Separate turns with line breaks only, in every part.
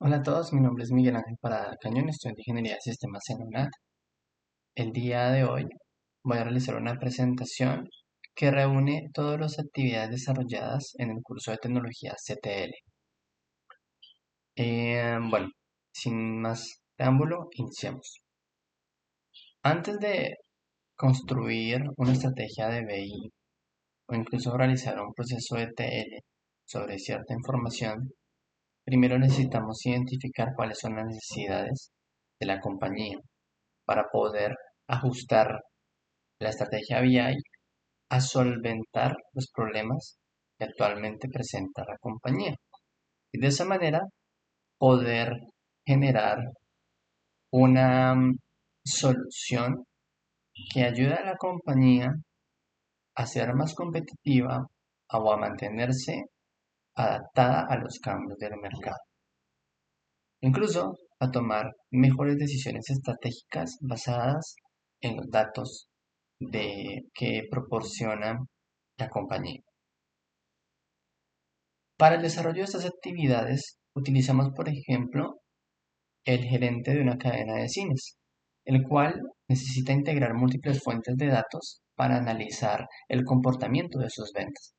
Hola a todos, mi nombre es Miguel Ángel Parada Cañón, estudiante de Ingeniería de Sistemas en UNAD. El día de hoy voy a realizar una presentación que reúne todas las actividades desarrolladas en el curso de tecnología CTL. Bueno, sin más preámbulo, iniciemos. Antes de construir una estrategia de BI o incluso realizar un proceso de TL sobre cierta información, primero necesitamos identificar cuáles son las necesidades de la compañía para poder ajustar la estrategia BI a solventar los problemas que actualmente presenta la compañía. Y de esa manera poder generar una solución que ayude a la compañía a ser más competitiva o a mantenerse adaptada a los cambios del mercado. Incluso a tomar mejores decisiones estratégicas basadas en los datos que proporciona la compañía. Para el desarrollo de estas actividades utilizamos, por ejemplo, el gerente de una cadena de cines, el cual necesita integrar múltiples fuentes de datos para analizar el comportamiento de sus ventas.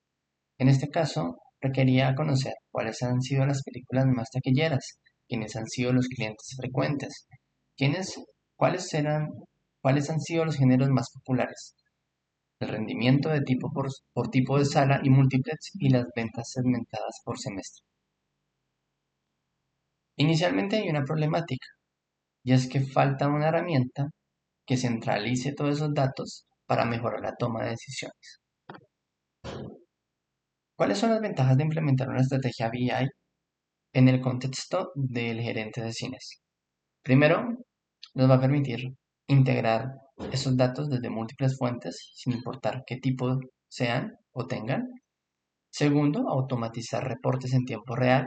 En este caso, requería conocer cuáles han sido las películas más taquilleras, quiénes han sido los clientes frecuentes, quiénes, cuáles eran, cuáles han sido los géneros más populares, el rendimiento de tipo por tipo de sala y múltiplex y las ventas segmentadas por semestre. Inicialmente hay una problemática, y es que falta una herramienta que centralice todos esos datos para mejorar la toma de decisiones. ¿Cuáles son las ventajas de implementar una estrategia BI en el contexto del gerente de cines? Primero, nos va a permitir integrar esos datos desde múltiples fuentes, sin importar qué tipo sean o tengan. Segundo, automatizar reportes en tiempo real,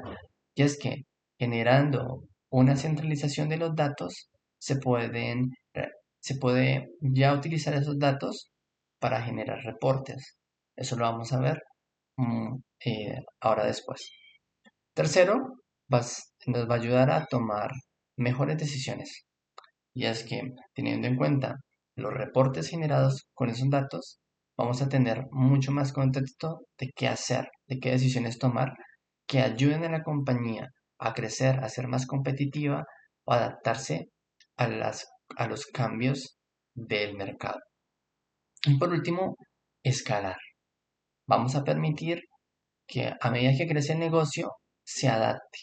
y es que generando una centralización de los datos, se puede ya utilizar esos datos para generar reportes. Eso lo vamos a ver ahora después. Tercero, nos va a ayudar a tomar mejores decisiones, y es que teniendo en cuenta los reportes generados con esos datos, vamos a tener mucho más contexto de qué hacer, de qué decisiones tomar, que ayuden a la compañía a crecer, a ser más competitiva o adaptarse a, a los cambios del mercado. Y por último, escalar. Vamos a permitir que a medida que crece el negocio, se adapte.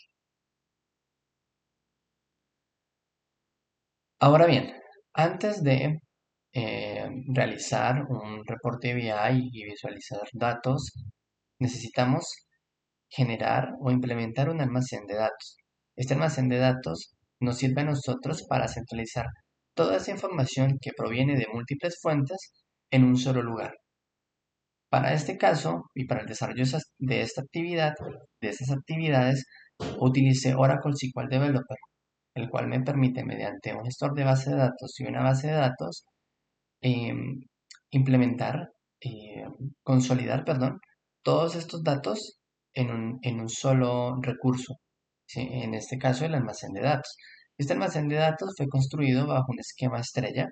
Ahora bien, antes de realizar un reporte BI y visualizar datos, necesitamos generar o implementar un almacén de datos. Este almacén de datos nos sirve a nosotros para centralizar toda esa información que proviene de múltiples fuentes en un solo lugar. Para este caso y para el desarrollo de esta actividad, de estas actividades, utilicé Oracle SQL Developer, el cual me permite, mediante un gestor de base de datos y una base de datos, em, implementar, consolidar, perdón, todos estos datos en un solo recurso, ¿sí? En este caso, el almacén de datos. Este almacén de datos fue construido bajo un esquema estrella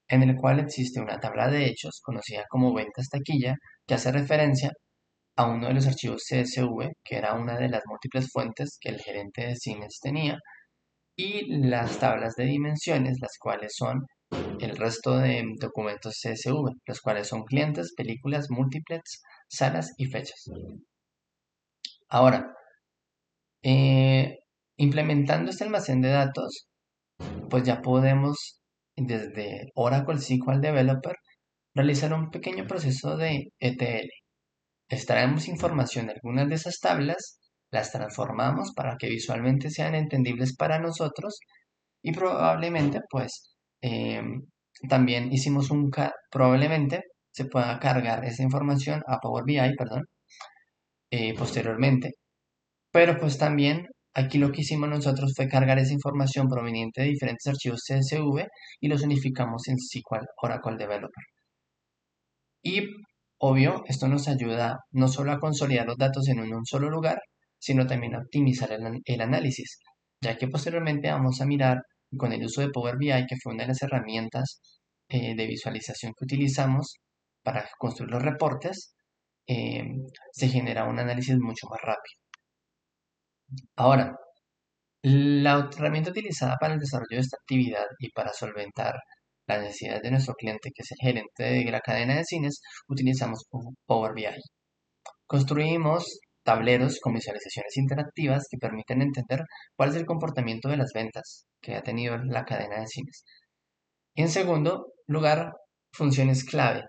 en el cual existe una tabla de hechos conocida como ventas taquilla, que hace referencia a uno de los archivos CSV, que era una de las múltiples fuentes que el gerente de cines tenía, y las tablas de dimensiones, las cuales son el resto de documentos CSV, los cuales son clientes, películas, múltiples, salas y fechas. Ahora, eh, implementando este almacén de datos, pues ya podemos desde Oracle SQL Developer realizar un pequeño proceso de ETL. Extraemos información de algunas de esas tablas, las transformamos para que visualmente sean entendibles para nosotros y probablemente pues también probablemente se pueda cargar esa información a Power BI, perdón, posteriormente. Pero pues también aquí lo que hicimos nosotros fue cargar esa información proveniente de diferentes archivos CSV y los unificamos en SQL Oracle Developer. Y obvio, esto nos ayuda no solo a consolidar los datos en un solo lugar, sino también a optimizar el análisis. ya que posteriormente vamos a mirar con el uso de Power BI, que fue una de las herramientas de visualización que utilizamos para construir los reportes, eh, se genera un análisis mucho más rápido. Ahora, la otra herramienta utilizada para el desarrollo de esta actividad y para solventar las necesidades de nuestro cliente, que es el gerente de la cadena de cines, utilizamos Power BI. Construimos tableros con visualizaciones interactivas que permiten entender cuál es el comportamiento de las ventas que ha tenido la cadena de cines. Y en segundo lugar, funciones clave.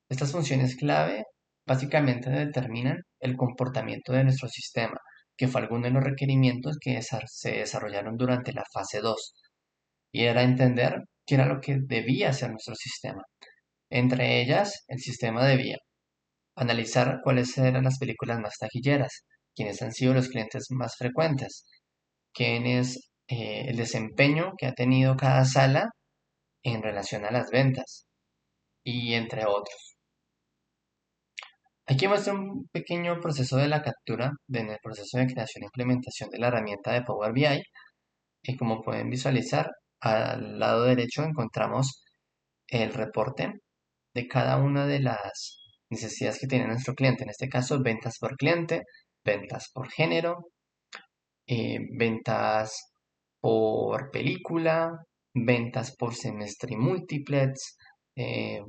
Estas funciones clave básicamente determinan el comportamiento de nuestro sistema, que fue alguno de los requerimientos que se desarrollaron durante la fase 2, y era entender qué era lo que debía hacer nuestro sistema. Entre ellas, el sistema debía analizar cuáles eran las películas más taquilleras, quiénes han sido los clientes más frecuentes, quién es el desempeño que ha tenido cada sala en relación a las ventas, y entre otros. Aquí muestra un pequeño proceso de la captura en el proceso de creación e implementación de la herramienta de Power BI. Y como pueden visualizar, al lado derecho encontramos el reporte de cada una de las necesidades que tiene nuestro cliente. En este caso, ventas por cliente, ventas por género, ventas por película, ventas por semestre y múltiplex,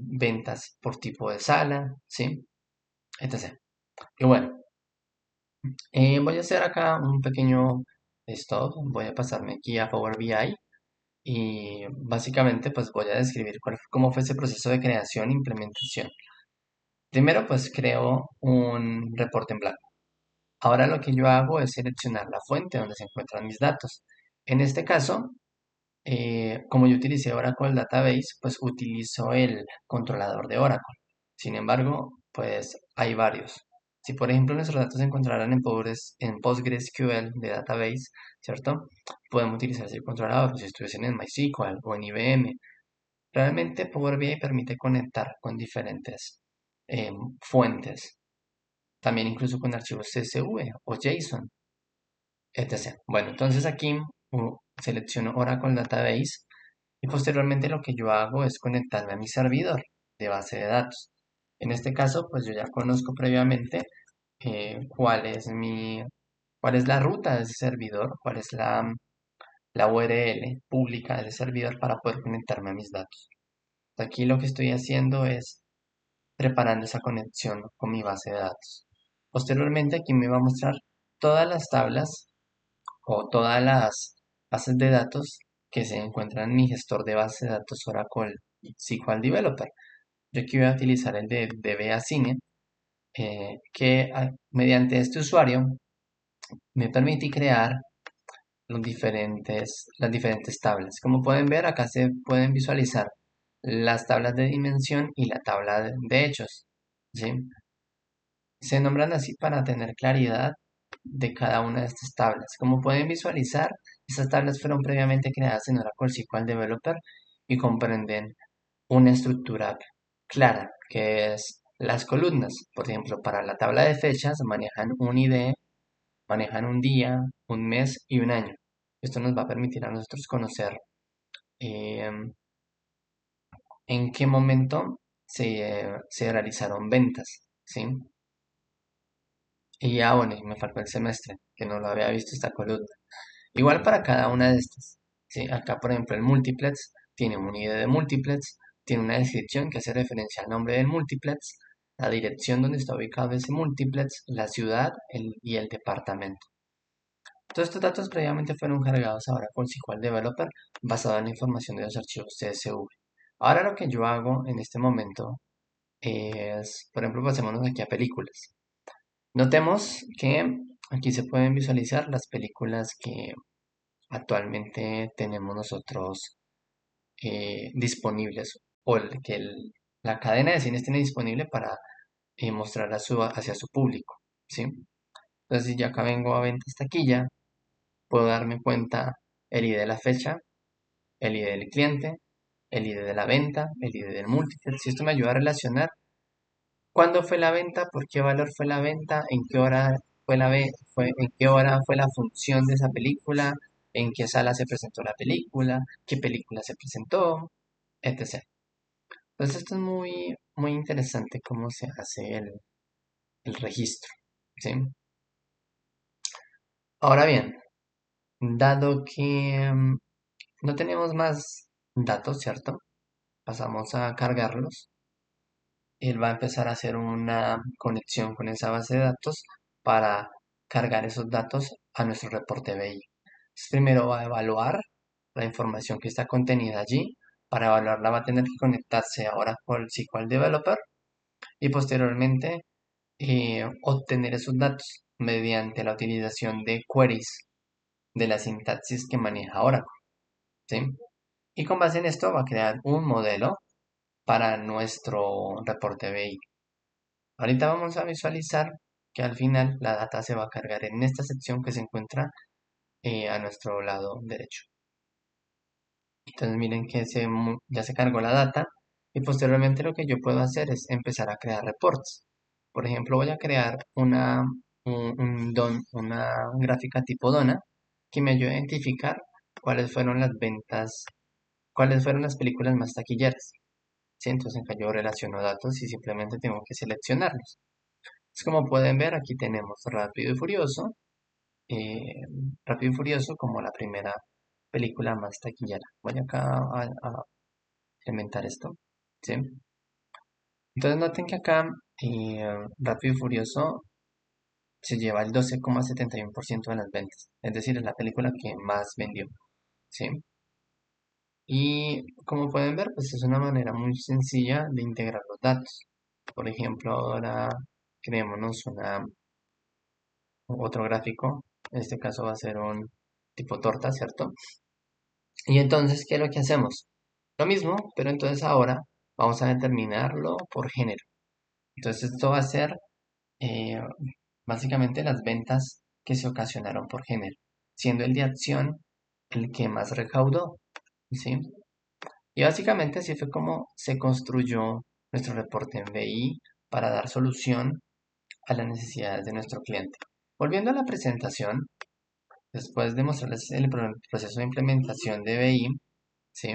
ventas por tipo de sala, ¿sí? Etc. Y bueno, voy a hacer acá un pequeño stop, voy a pasarme aquí a Power BI y básicamente pues voy a describir cómo fue ese proceso de creación e implementación. Primero pues creo un reporte en blanco. Ahora lo que yo hago es seleccionar la fuente donde se encuentran mis datos. En este caso, como yo utilicé Oracle Database, pues utilizo el controlador de Oracle. Sin embargo, pues hay varios. Si por ejemplo nuestros datos se encontraran en PostgreSQL de Database, ¿cierto? Podemos utilizar ese controlador. Si estuviesen en MySQL o en IBM. Realmente Power BI permite conectar con diferentes fuentes. También incluso con archivos CSV o JSON, etc. Bueno, entonces aquí selecciono Oracle Database y posteriormente lo que yo hago es conectarme a mi servidor de base de datos. En este caso, pues yo ya conozco previamente cuál es la ruta de ese servidor, cuál es la URL pública de ese servidor para poder conectarme a mis datos. Aquí lo que estoy haciendo es preparando esa conexión con mi base de datos. Posteriormente aquí me va a mostrar todas las tablas o todas las bases de datos que se encuentran en mi gestor de base de datos Oracle SQL Developer. Yo aquí voy a utilizar el de DBAcine, que mediante este usuario me permite crear las diferentes tablas. Como pueden ver, acá se pueden visualizar las tablas de dimensión y la tabla de hechos, ¿sí? Se nombran así para tener claridad de cada una de estas tablas. Como pueden visualizar, estas tablas fueron previamente creadas en Oracle SQL Developer y comprenden una estructura clara, que es las columnas. Por ejemplo, para la tabla de fechas manejan un ID, manejan un día, un mes y un año. Esto nos va a permitir a nosotros conocer eh, en qué momento se realizaron ventas, ¿sí? Y ya, bueno, y me faltó el semestre, que no lo había visto esta columna. Igual para cada una de estas, ¿sí? Acá, por ejemplo, el multiplex tiene un ID de multiplex, tiene una descripción que hace referencia al nombre del multiplex, la dirección donde está ubicado ese multiplex, la ciudad y el departamento. Todos estos datos previamente fueron cargados ahora por SQL Developer basado en la información de los archivos CSV. Ahora lo que yo hago en este momento es, por ejemplo, pasémonos aquí a películas. Notemos que aquí se pueden visualizar las películas que actualmente tenemos nosotros disponibles o la cadena de cines tiene disponible para mostrar hacia su público, ¿sí? Entonces, si yo acá vengo a ventas taquilla, puedo darme cuenta el ID de la fecha, el ID del cliente, el ID de la venta, el ID del múltiple. Si esto me ayuda a relacionar cuándo fue la venta, por qué valor fue la venta, en qué hora fue en qué hora fue la función de esa película, en qué sala se presentó la película, qué película se presentó, etc. Entonces esto es muy, muy interesante cómo se hace el registro, ¿sí? Ahora bien, dado que no tenemos más datos, ¿cierto? Pasamos a cargarlos. Él va a empezar a hacer una conexión con esa base de datos para cargar esos datos a nuestro reporte BI. Entonces, primero va a evaluar la información que está contenida allí. Para evaluarla va a tener que conectarse ahora con el SQL Developer y posteriormente obtener esos datos mediante la utilización de queries de la sintaxis que maneja Oracle, ¿sí? Y con base en esto va a crear un modelo para nuestro reporte BI. Ahorita vamos a visualizar que al final la data se va a cargar en esta sección que se encuentra a nuestro lado derecho. Entonces miren que ya se cargó la data y posteriormente lo que yo puedo hacer es empezar a crear reportes. Por ejemplo, voy a crear una gráfica tipo Dona que me ayude a identificar cuáles fueron las ventas, cuáles fueron las películas más taquilleras. ¿Sí? Entonces acá yo relaciono datos y simplemente tengo que seleccionarlos. Es como pueden ver, aquí tenemos eh, Rápido y Furioso como la primera película más taquillera. Voy acá a implementar esto, ¿sí? Entonces noten que acá Rápido y Furioso se lleva el 12,71% de las ventas, es decir, es la película que más vendió, ¿sí? Y como pueden ver, pues es una manera muy sencilla de integrar los datos. Por ejemplo, ahora creémonos otro gráfico, en este caso va a ser un tipo torta, ¿cierto? Y entonces, ¿qué es lo que hacemos? Lo mismo, pero entonces ahora vamos a determinarlo por género. Entonces esto va a ser eh, básicamente las ventas que se ocasionaron por género, siendo el de acción el que más recaudó, ¿sí? Y básicamente así fue como se construyó nuestro reporte en BI para dar solución a las necesidades de nuestro cliente. Volviendo a la presentación, después de mostrarles el proceso de implementación de BI, ¿sí?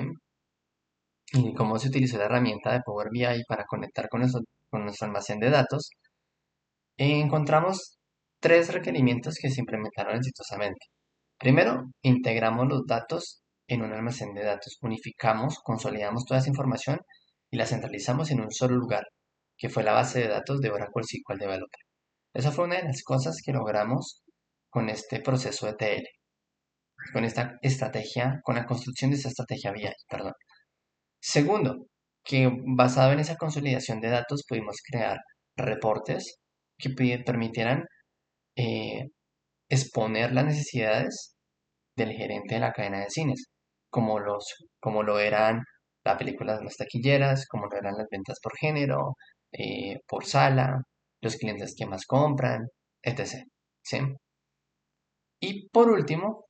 Y cómo se utilizó la herramienta de Power BI para conectar con nuestro almacén de datos, encontramos tres requerimientos que se implementaron exitosamente. Primero, integramos los datos en un almacén de datos. Unificamos, consolidamos toda esa información y la centralizamos en un solo lugar, que fue la base de datos de Oracle SQL Developer. Esa fue una de las cosas que logramos con este proceso de TL, con esta estrategia, con la construcción de esta estrategia BI, perdón. Segundo, que basado en esa consolidación de datos pudimos crear reportes que permitieran eh, exponer las necesidades del gerente de la cadena de cines, como, como lo eran las películas más taquilleras, como lo eran las ventas por género, por sala, los clientes que más compran, etc. ¿Sí? Y por último,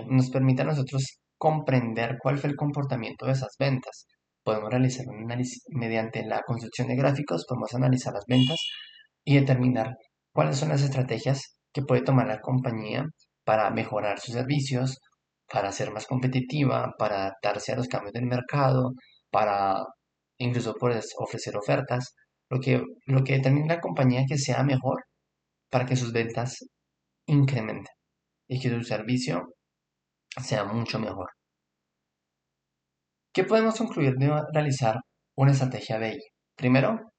nos permite a nosotros comprender cuál fue el comportamiento de esas ventas. Podemos realizar un análisis mediante la construcción de gráficos, podemos analizar las ventas y determinar cuáles son las estrategias que puede tomar la compañía para mejorar sus servicios, para ser más competitiva, para adaptarse a los cambios del mercado, para incluso pues, ofrecer ofertas, lo que determina la compañía que sea mejor para que sus ventas incrementen y que su servicio sea mucho mejor. ¿Qué podemos concluir de realizar una estrategia BI? Primero,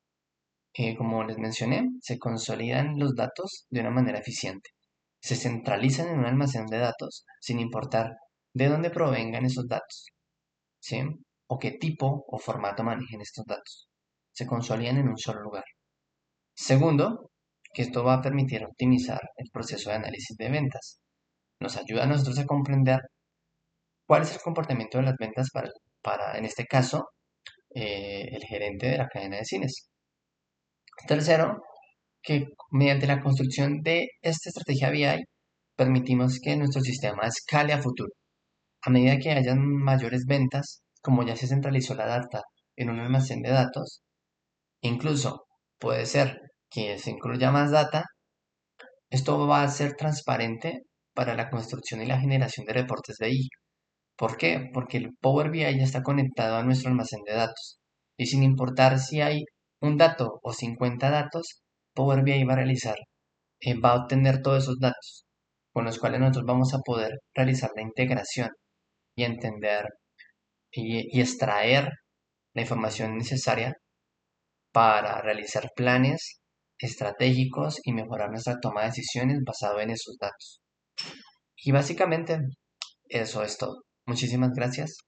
como les mencioné, se consolidan los datos de una manera eficiente. Se centralizan en un almacén de datos sin importar de dónde provengan esos datos, ¿sí? O qué tipo o formato manejen estos datos. Se consolidan en un solo lugar. Segundo, que esto va a permitir optimizar el proceso de análisis de ventas. Nos ayuda a nosotros a comprender cuál es el comportamiento de las ventas en este caso, el gerente de la cadena de cines. Tercero, que mediante la construcción de esta estrategia BI permitimos que nuestro sistema escale a futuro. A medida que hayan mayores ventas, como ya se centralizó la data en un almacén de datos, incluso puede ser que se incluya más data, esto va a ser transparente para la construcción y la generación de reportes BI. ¿Por qué? Porque el Power BI ya está conectado a nuestro almacén de datos. Y sin importar si hay un dato o 50 datos, Power BI va a obtener todos esos datos, con los cuales nosotros vamos a poder realizar la integración y entender y extraer la información necesaria para realizar planes estratégicos y mejorar nuestra toma de decisiones basado en esos datos. Y básicamente eso es todo. Muchísimas gracias.